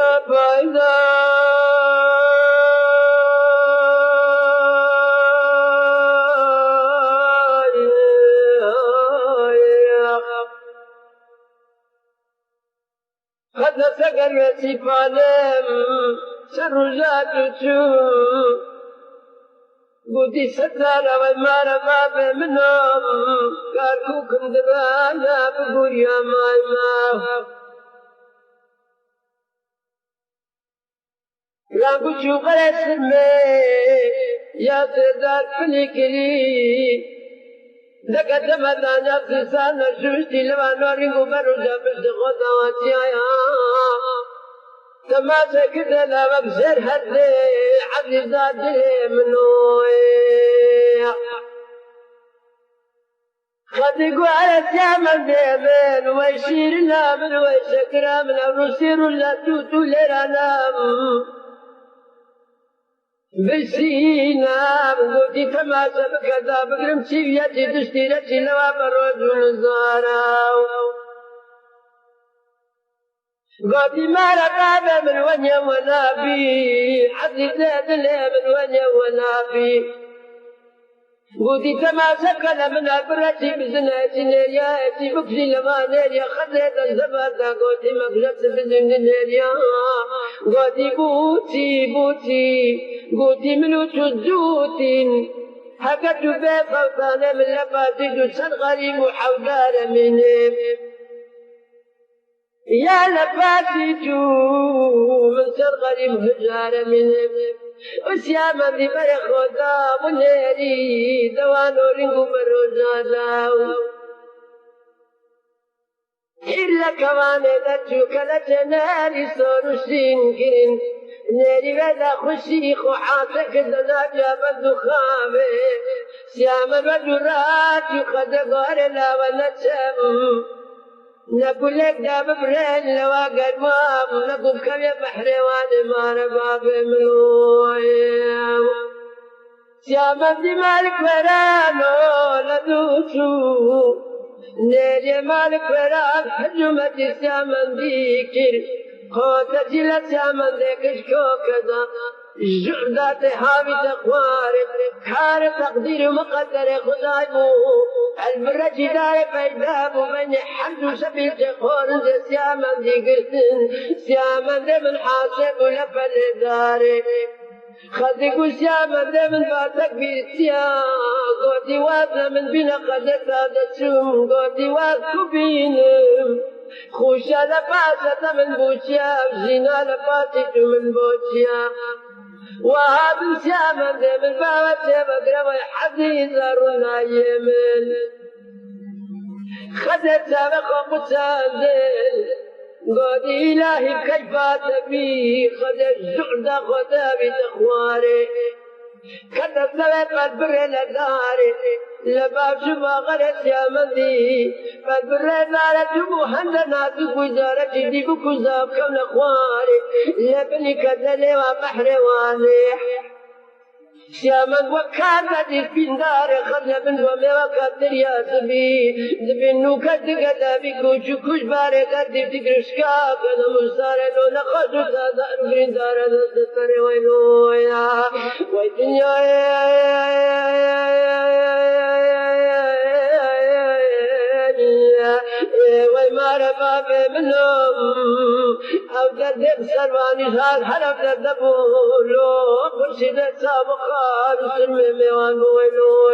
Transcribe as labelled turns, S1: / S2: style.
S1: ناپایدار خد سقرتي فالم سرجات تشوف قدي ستارة والمارة باب منهم كاركوكم دبانا بقول يا ماما لا بشو غير سمي يا سيدات فنكري لقد مدانا في سنة شوشتي لما نوريكو بروجا بشتغوطا واتيايا تماسا كده لا مبزر هدي عبد زادي منوي خدقوا على الثامن ديمن ويشيرنا من ويشكرا من الرسير لا توتو لرانا بسينا قلتي تماسا بكذا بقرم سيفيتي تشتيرتي لما بروج ونزارا قلتي ما رقاب من ونيا ونابي حدي زاد من ونيا ونابي قلتي تماسا من البرتي بزناتي نيرياتي بكسي لما نيريا خذيت الزبادة قلتي مقلت بزن نيريا قلتي بوتي قلتي منو تجوتين حقت بفوتانا من لباتي دوسان غريب وحودار مني يا لباتي من سر غريب هجار مني وسياما ببر خدا منيري دوانو رنگو بروزانا إلا كمان دتو كالتنالي سورسين كرين ناري بدا خشي خوحاتك دنا جاب الدخامي سياما بدرات يخد غارنا ونسم نقول لك داب برين لوا قدمام نقول كم يا بحريوان ما رباب ملويم سياما بدي مالك ورانو لدوشو نيري مالك وران حجمتي سياما ديكر خوتتي لسياما ديكش كوكدا جردات حامي تقوارب كار تقدير مقدر خداي بو البرج دار بيداب ومن حمد سبيل تقول سياما ديكرتن سياما دي من حاسب ولفل داري خذكو سياما دي من باتك بيتيا قوتي وابنا من بنا قدت هذا السم قوتي وابكو بينم خوشا لباسة من بوشيا وزينا لباسة من بوشيا وهذا سياما دي من بابا بقرب حدي زارنا يمن خذت سابق وقسادل قد إلهي كيف تبي خذت زعدا خذا بتخواري كتب ثبت فالبر لداري لباب شبا غرس يا مندي فالبر لداري جبو حندنا تقوي زارتي دي بكو زاب كون اخواري لبني كذلي وبحر وانيح سيامن وكانت البندار خذ من ومي وكاتر يا زبي زبنو كتك دابي كوشو كوش باري كتب تكرشكا كذا مستارنو نخشو تازار بندار دستر وينو يا ويدنيا وما رباب منهم أو تدب سرواني شاد حرف تدبولو خرشد سابقا بسلم ميوان بويلو